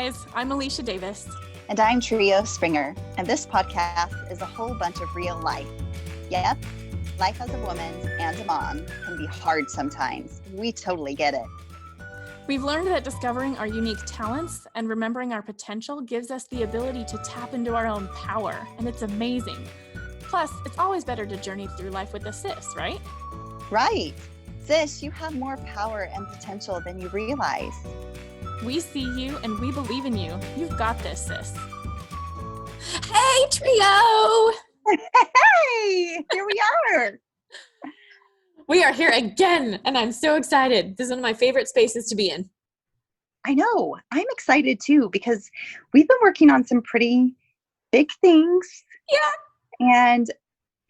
guys, I'm Alicia Davis. And I'm Trio Springer, and this podcast is a whole bunch of real life. Yep, life as a woman and a mom can be hard sometimes. We totally get it. We've learned that discovering our unique talents and remembering our potential gives us the ability to tap into our own power, and it's amazing. Plus, it's always better to journey through life with a sis, right? Right. Sis, you have more power and potential than you realize. We see you and we believe in you. You've got this, sis. Hey, Trio! Hey, here we are. We are here again, and I'm so excited. This is one of my favorite spaces to be in. I know. I'm excited too because we've been working on some pretty big things. Yeah. And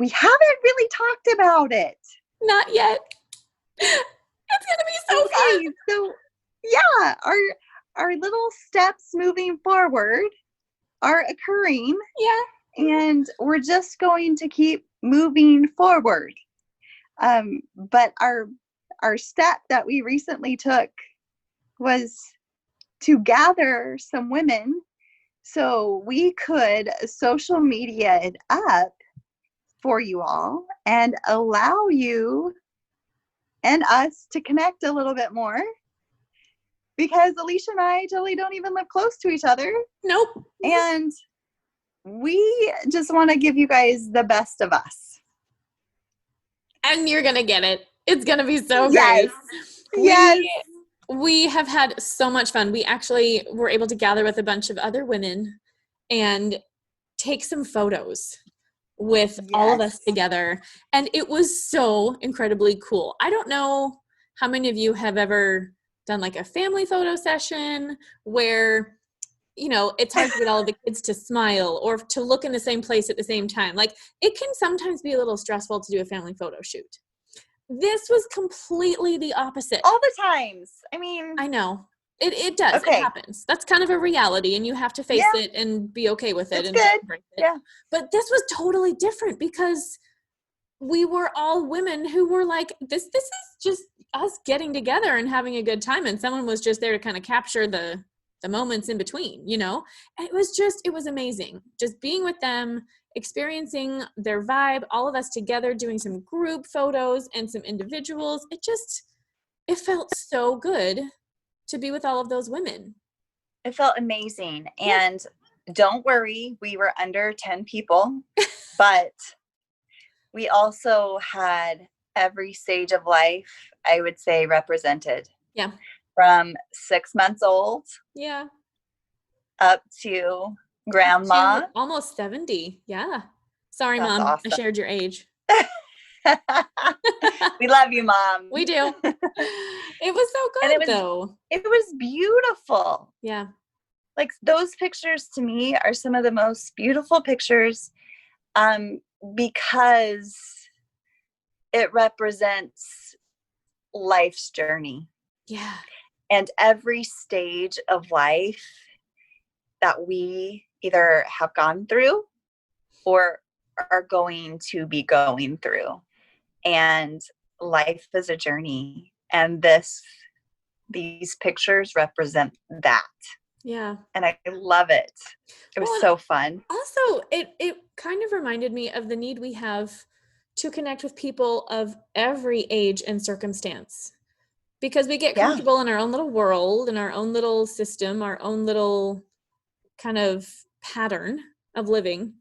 we haven't really talked about it. Not yet. It's going to be so fun. So, yeah, our little steps moving forward are occurring. Yeah. And we're just going to keep moving forward. But our step that we recently took was to gather some women so we could social media it up for you all and allow you and us to connect a little bit more, because Alicia and I totally don't even live close to each other. Nope. And we just want to give you guys the best of us. And you're going to get it. It's going to be so Yes. great. Yes. We have had so much fun. We actually were able to gather with a bunch of other women and take some photos with all of us together. And it was so incredibly cool. I don't know how many of you have ever done like a family photo session where, you know, it's hard to get all of the kids to smile or to look in the same place at the same time. Like, it can sometimes be a little stressful to do a family photo shoot. This was completely the opposite. All the times. I mean, I know. It does. Okay. It happens. That's kind of a reality, and you have to face it and be okay with it. It's and good. embrace it. Yeah. But this was totally different because we were all women who were like, this is just us getting together and having a good time. And someone was just there to kind of capture the moments in between, you know? And it was amazing. Just being with them, experiencing their vibe, all of us together doing some group photos and some individuals. It felt so good to be with all of those women. It felt amazing. And don't worry, we were under 10 people, but we also had every stage of life, I would say, represented. Yeah. From 6 months old. Yeah. Up to grandma. To almost 70. Yeah. Sorry, That's Mom. awesome. I shared your age. We love you, Mom. We do. It was so good, though. It was beautiful. Yeah. Like, those pictures to me are some of the most beautiful pictures, because it represents life's journey. Yeah. And every stage of life that we either have gone through or are going to be going through. And life is a journey. And these pictures represent that. Yeah. And I love it. It was so fun. Also, it kind of reminded me of the need we have to connect with people of every age and circumstance. Because we get comfortable in our own little world, in our own little system, our own little kind of pattern of living.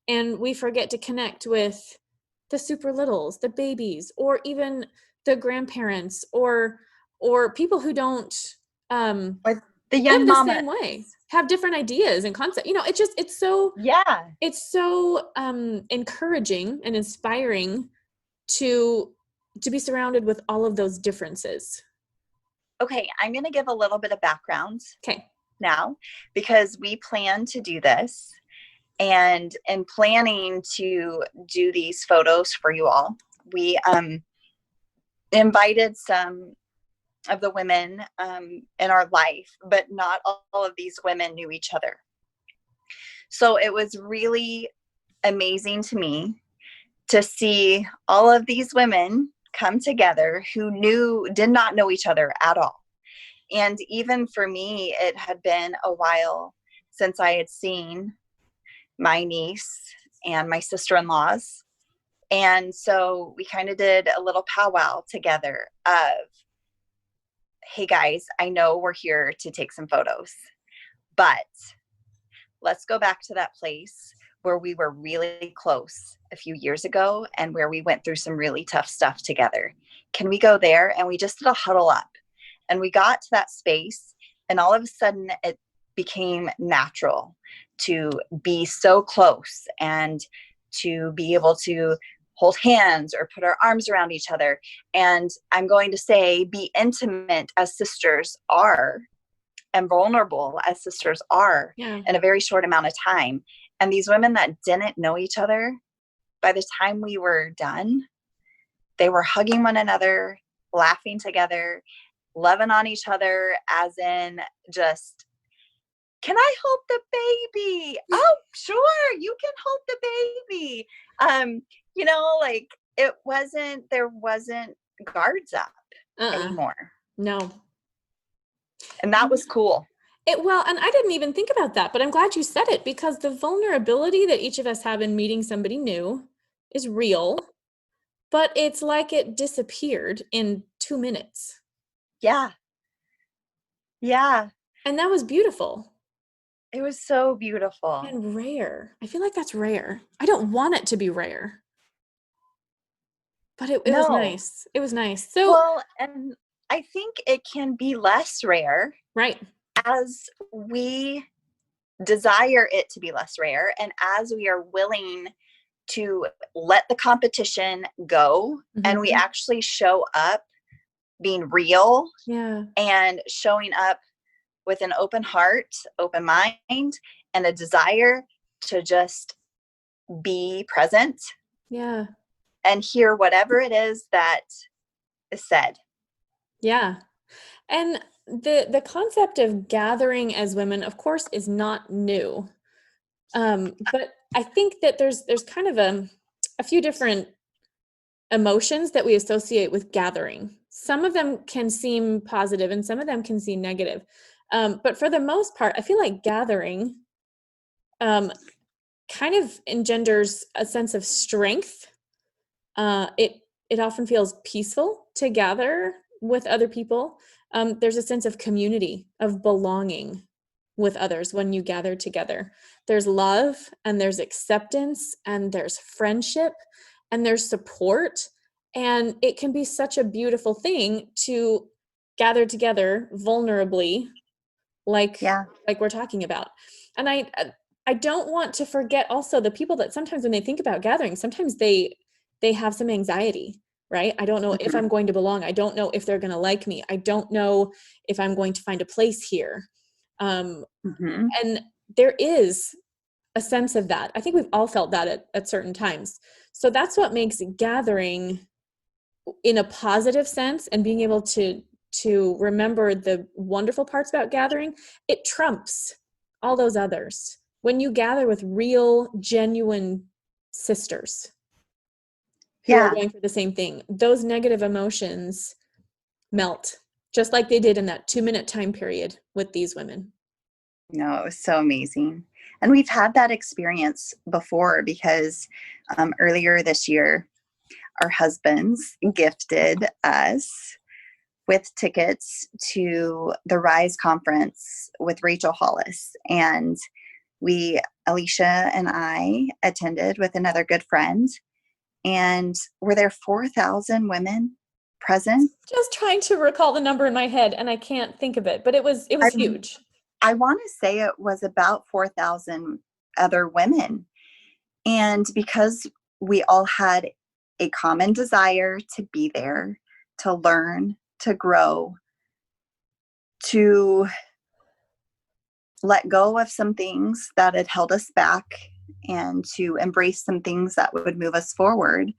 And we forget to connect with the super littles, the babies, or even the grandparents, or people who don't Or the young live the mamas. same way, have different ideas and concepts. You know, it's so encouraging and inspiring to be surrounded with all of those differences. Okay, I'm going to give a little bit of background now, because we plan to do this, and in planning to do these photos for you all, we invited some of the women in our life, but not all of these women knew each other. So it was really amazing to me to see all of these women come together who did not know each other at all. And even for me, it had been a while since I had seen my niece and my sister-in-laws. And so we kind of did a little powwow together of, hey guys, I know we're here to take some photos, but let's go back to that place where we were really close a few years ago and where we went through some really tough stuff together. Can we go there? And we just did a huddle up, and we got to that space, and all of a sudden it became natural to be so close and to be able to hold hands or put our arms around each other. And I'm going to say, be intimate as sisters are and vulnerable as sisters are in a very short amount of time. And these women that didn't know each other, by the time we were done, they were hugging one another, laughing together, loving on each other, as in just, can I hold the baby? Oh, sure, you can hold the baby. You know, like there wasn't guards up anymore. No. And that was cool. Well, and I didn't even think about that, but I'm glad you said it, because the vulnerability that each of us have in meeting somebody new is real, but it's like it disappeared in 2 minutes. Yeah. Yeah. And that was beautiful. It was so beautiful. And rare. I feel like that's rare. I don't want it to be rare. But it was nice. It was nice. So, well, and I think it can be less rare. Right. As we desire it to be less rare, and as we are willing to let the competition go, and we actually show up being real, and showing up with an open heart, open mind, and a desire to just be present. Yeah. And hear whatever it is that is said. Yeah. And the concept of gathering as women, of course, is not new. But I think that there's kind of a few different emotions that we associate with gathering. Some of them can seem positive and some of them can seem negative. But for the most part, I feel like gathering kind of engenders a sense of strength. It often feels peaceful to gather with other people. There's a sense of community, of belonging with others when you gather together. There's love, and there's acceptance, and there's friendship, and there's support. And it can be such a beautiful thing to gather together vulnerably, like we're talking about. And I don't want to forget also the people that sometimes when they think about gathering, sometimes they have some anxiety, right? I don't know if I'm going to belong. I don't know if they're going to like me. I don't know if I'm going to find a place here. And there is a sense of that. I think we've all felt that at certain times. So that's what makes gathering in a positive sense, and being able to remember the wonderful parts about gathering, it trumps all those others. When you gather with real, genuine sisters who are going through the same thing, those negative emotions melt, just like they did in that 2-minute time period with these women. No, it was so amazing. And we've had that experience before, because earlier this year, our husbands gifted us with tickets to the Rise conference with Rachel Hollis. And Alicia and I attended with another good friend. And were there 4,000 women present? Just trying to recall the number in my head, and I can't think of it, but it was huge. I want to say it was about 4,000 other women. And because we all had a common desire to be there, to learn, to grow, to let go of some things that had held us back, and to embrace some things that would move us forward.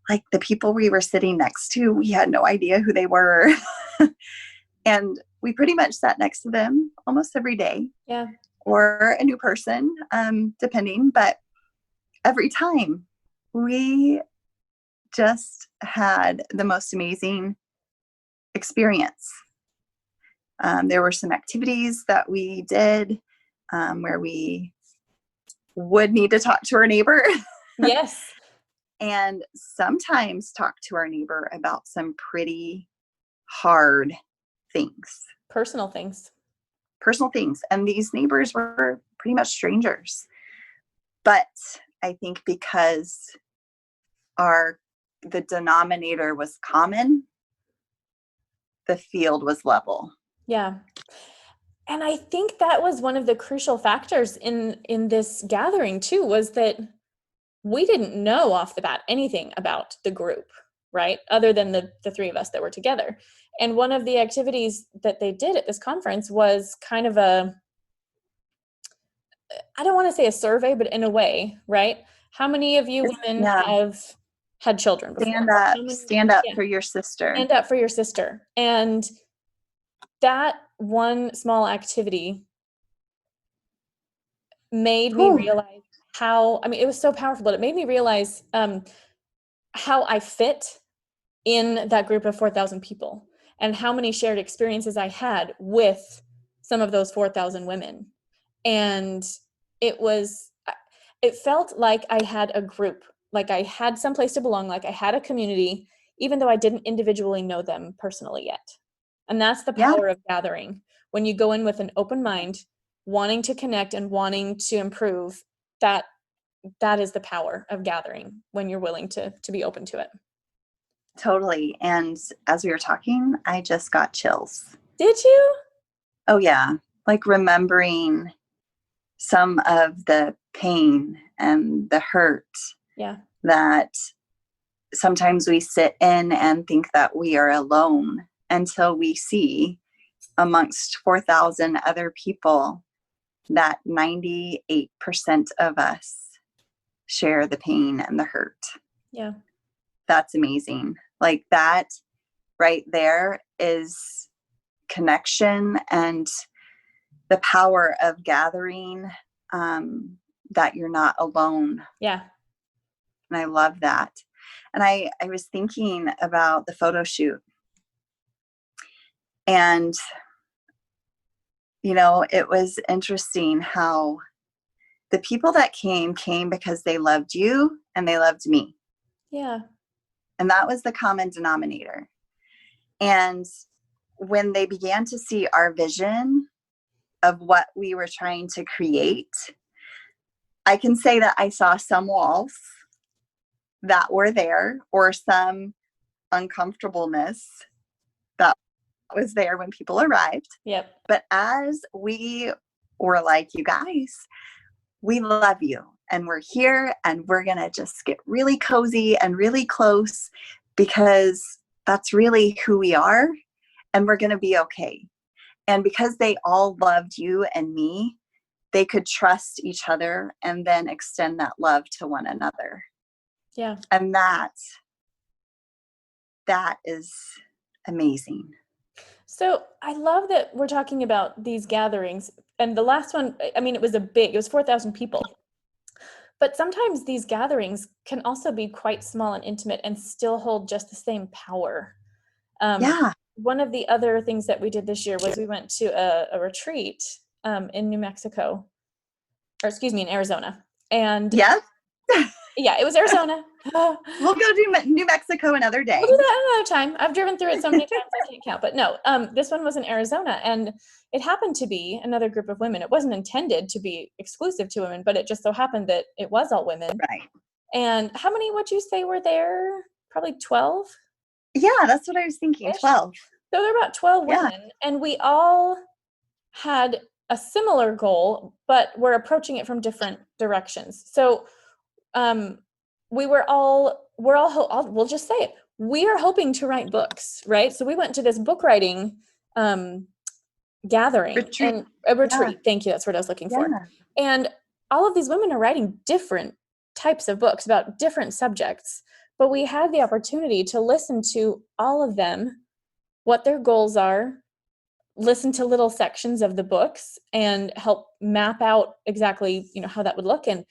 Like the people we were sitting next to, we had no idea who they were. And we pretty much sat next to them almost every day. Yeah. Or a new person, depending. But every time we just had the most amazing experience. There were some activities that we did where we would need to talk to our neighbor. Yes. And sometimes talk to our neighbor about some pretty hard things. Personal things. And these neighbors were pretty much strangers. But I think because the denominator was common, the field was level. Yeah. And I think that was one of the crucial factors in this gathering too, was that we didn't know off the bat anything about the group, right? Other than the three of us that were together. And one of the activities that they did at this conference was kind of I don't want to say a survey, but in a way, right? How many of you women have had children before? Stand up for your sister. Stand up for your sister. And that one small activity made me realize it was so powerful, but it made me realize how I fit in that group of 4,000 people and how many shared experiences I had with some of those 4,000 women. And it felt like I had a group, like I had some place to belong, like I had a community, even though I didn't individually know them personally yet. And that's the power of gathering. When you go in with an open mind, wanting to connect and wanting to improve, that is the power of gathering when you're willing to be open to it. Totally. And as we were talking, I just got chills. Did you? Oh yeah. Like remembering some of the pain and the hurt that sometimes we sit in and think that we are alone until we see amongst 4,000 other people that 98% of us share the pain and the hurt. Yeah. That's amazing. Like that right there is connection and the power of gathering, that you're not alone. Yeah. And I love that. And I was thinking about the photo shoot. And, it was interesting how the people that came because they loved you and they loved me. Yeah. And that was the common denominator. And when they began to see our vision of what we were trying to create, I can say that I saw some walls that were there or some uncomfortableness that was there when people arrived. Yep. But as we were like, you guys, we love you and we're here and we're going to just get really cozy and really close because that's really who we are and we're going to be okay. And because they all loved you and me, they could trust each other and then extend that love to one another. Yeah. And that is amazing. So I love that we're talking about these gatherings. And the last one, it was 4,000 people. But sometimes these gatherings can also be quite small and intimate and still hold just the same power. One of the other things that we did this year was we went to a retreat in in Arizona. And yeah, it was Arizona. We'll go do New Mexico another day. We'll do that another time. I've driven through it so many times I can't count. But no, this one was in Arizona, and it happened to be another group of women. It wasn't intended to be exclusive to women, but it just so happened that it was all women. Right. And how many would you say were there? Probably 12? Yeah, that's what I was thinking, 12. So there were about 12 women, and we all had a similar goal, but we're approaching it from different directions. So we'll just say it. We are hoping to write books, right? So we went to this book writing gathering. Retreat. A retreat. Yeah. Thank you. That's what I was looking for. And all of these women are writing different types of books about different subjects, but we had the opportunity to listen to all of them, what their goals are, listen to little sections of the books and help map out exactly, how that would look. And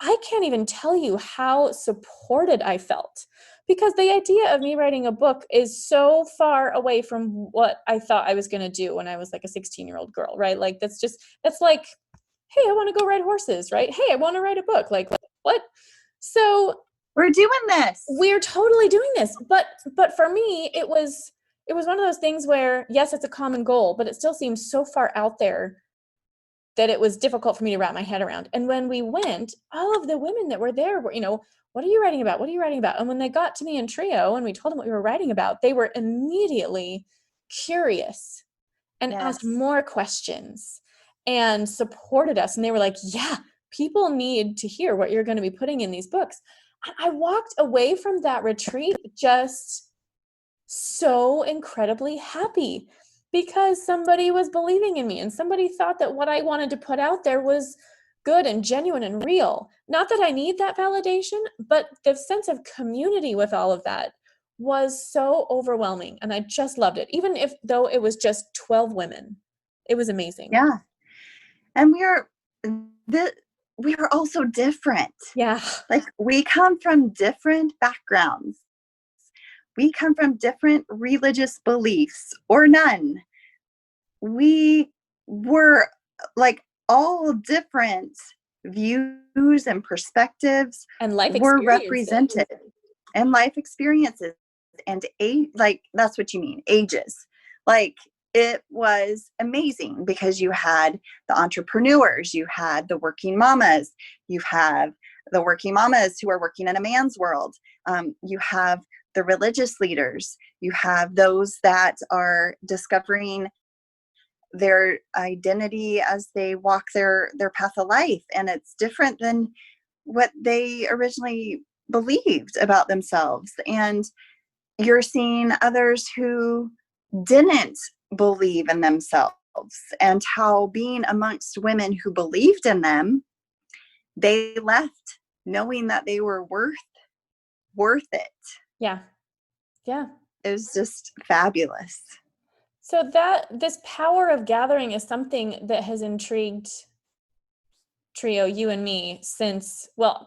I can't even tell you how supported I felt, because the idea of me writing a book is so far away from what I thought I was going to do when I was like a 16-year-old girl, right? Like that's like, hey, I want to go ride horses, right? Hey, I want to write a book. Like what? So we're doing this. We're totally doing this. But for me, it was one of those things where, yes, it's a common goal, but it still seems so far out there that it was difficult for me to wrap my head around. And when we went, all of the women that were there were, what are you writing about? What are you writing about? And when they got to me in trio and we told them what we were writing about, they were immediately curious and asked more questions and supported us. And they were like, yeah, people need to hear what you're going to be putting in these books. I walked away from that retreat just so incredibly happy, because somebody was believing in me and somebody thought that what I wanted to put out there was good and genuine and real. Not that I need that validation, but the sense of community with all of that was so overwhelming, and I just loved it. Even though it was just 12 women, it was amazing. Yeah. And we are also different. Yeah. Like we come from different backgrounds. We come from different religious beliefs or none. We were like all different views and perspectives and life were represented, and life experiences and like that's what you mean, ages. Like it was amazing because you had the entrepreneurs, you had the working mamas, you have the working mamas who are working in a man's world. You have the religious leaders, you have those that are discovering their identity as they walk their path of life. And it's different than what they originally believed about themselves. And you're seeing others who didn't believe in themselves, and how being amongst women who believed in them, they left knowing that they were worth it. Yeah. It was just fabulous. So this power of gathering is something that has intrigued Trio, you and me,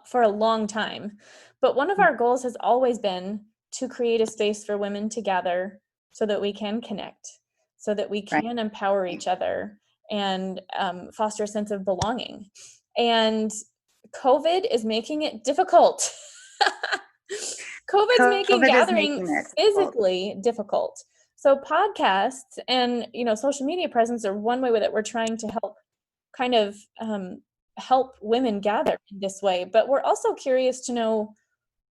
for a long time. But one of our goals has always been to create a space for women to gather so that we can connect, so that we can empower each other and foster a sense of belonging. And COVID is making it difficult. COVID's making gathering physically difficult. So podcasts and, social media presence are one way that we're trying to help kind of help women gather in this way. But we're also curious to know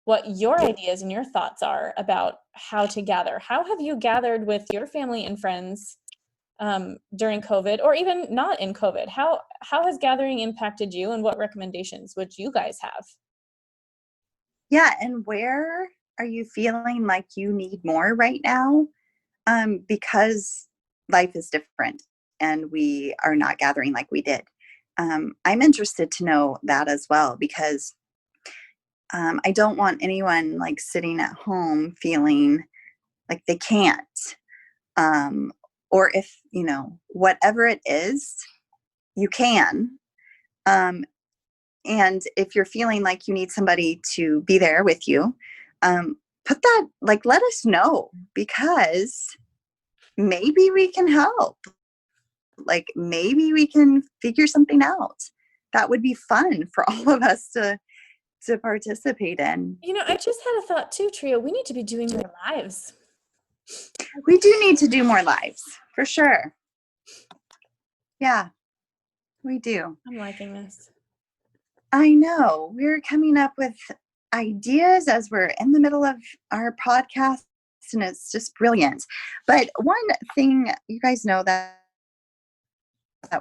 what your ideas and your thoughts are about how to gather. How have you gathered with your family and friends during COVID, or even not in COVID? How has gathering impacted you, and what recommendations would you guys have? Yeah, and where are you feeling like you need more right now? Because life is different and we are not gathering like we did. I'm interested to know that as well, because I don't want anyone like sitting at home feeling like they can't. Or if, whatever it is, you can. And if you're feeling like you need somebody to be there with you, put that, like, let us know, because maybe we can help. Like, maybe we can figure something out. That would be fun for all of us to participate in. I just had a thought too, Trio. We need to be doing more lives. We do need to do more lives, for sure. Yeah, we do. I'm liking this. I know. We're coming up with ideas as we're in the middle of our podcast, and it's just brilliant. But one thing, you guys know that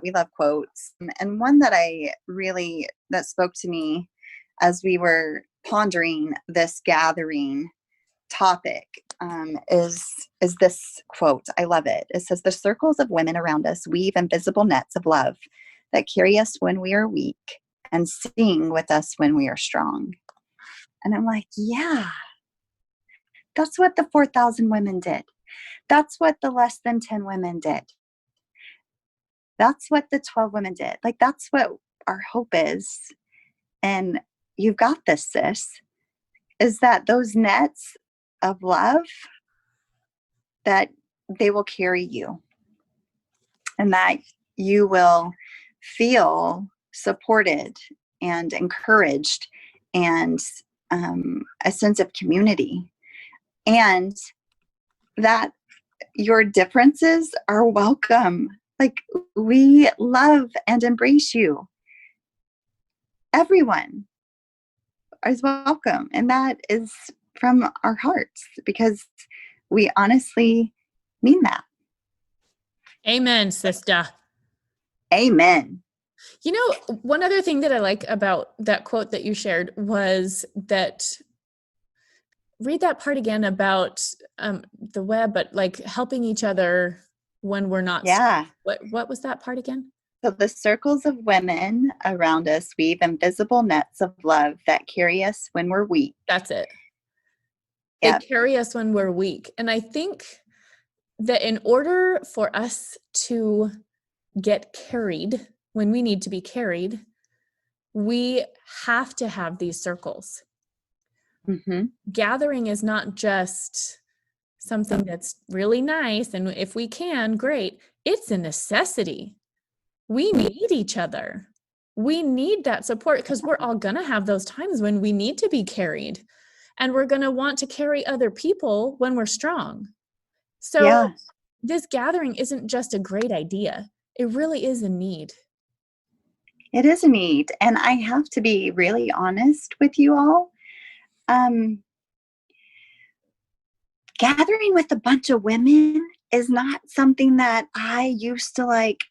we love quotes, and one that that spoke to me as we were pondering this gathering topic is this quote. I love it. It says, "The circles of women around us weave invisible nets of love that carry us when we are weak and sing with us when we are strong." And I'm like, yeah, that's what the 4,000 women did. That's what the less than 10 women did. That's what the 12 women did. Like, that's what our hope is. And you've got this, sis, is that those nets of love, that they will carry you, and that you will feel supported and encouraged, and a sense of community, and that your differences are welcome. Like, we love and embrace you. Everyone is welcome. And that is from our hearts, because we honestly mean that. Amen, sister. Amen. You know, one other thing that I like about that quote that you shared was that, read that part again about the web, but like helping each other when we're not. Yeah. What was that part again? So the circles of women around us weave invisible nets of love that carry us when we're weak. That's it. Yep. They carry us when we're weak. And I think that in order for us to get carried when we need to be carried, we have to have these circles. Mm-hmm. Gathering is not just something that's really nice, and if we can, great. It's a necessity. We need each other. We need that support, because we're all going to have those times when we need to be carried, and we're going to want to carry other people when we're strong. So This gathering isn't just a great idea. It really is a need. It is a need. And I have to be really honest with you all. Gathering with a bunch of women is not something that I used to like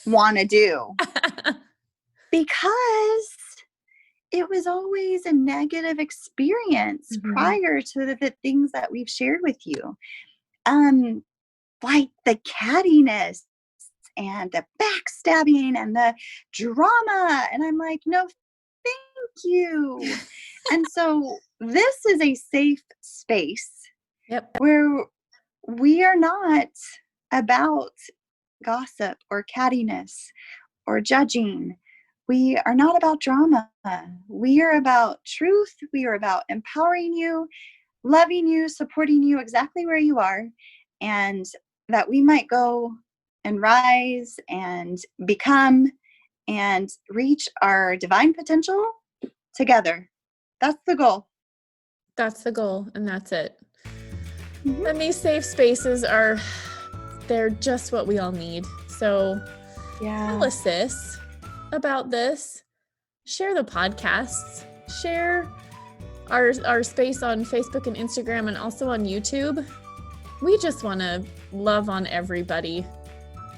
want to do, because it was always a negative experience prior to the things that we've shared with you. Like the cattiness and the backstabbing and the drama. And I'm like, no, thank you. And so this is a safe space where we are not about gossip or cattiness or judging. We are not about drama. We are about truth. We are about empowering you, loving you, supporting you exactly where you are, and that we might go and rise and become and reach our divine potential together. That's the goal. That's the goal, and that's it. And these safe spaces they're just what we all need. So tell us, sis, about this. Share the podcasts. Share our space on Facebook and Instagram, and also on YouTube. We just want to love on everybody.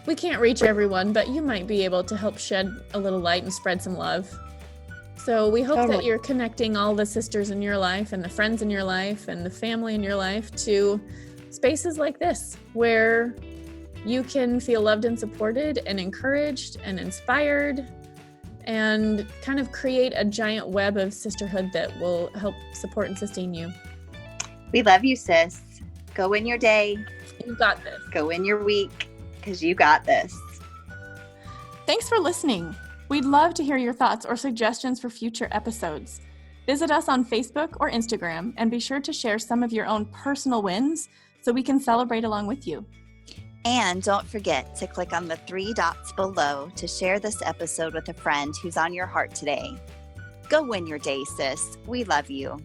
We can't reach everyone, but you might be able to help shed a little light and spread some love. So we hope that you're connecting all the sisters in your life and the friends in your life and the family in your life to spaces like this, where you can feel loved and supported and encouraged and inspired, and kind of create a giant web of sisterhood that will help support and sustain you. We love you, sis. Go in your day. You got this. Go in your week, because you got this. Thanks for listening. We'd love to hear your thoughts or suggestions for future episodes. Visit us on Facebook or Instagram, and be sure to share some of your own personal wins so we can celebrate along with you. And don't forget to click on the 3 dots below to share this episode with a friend who's on your heart today. Go win your day, sis. We love you.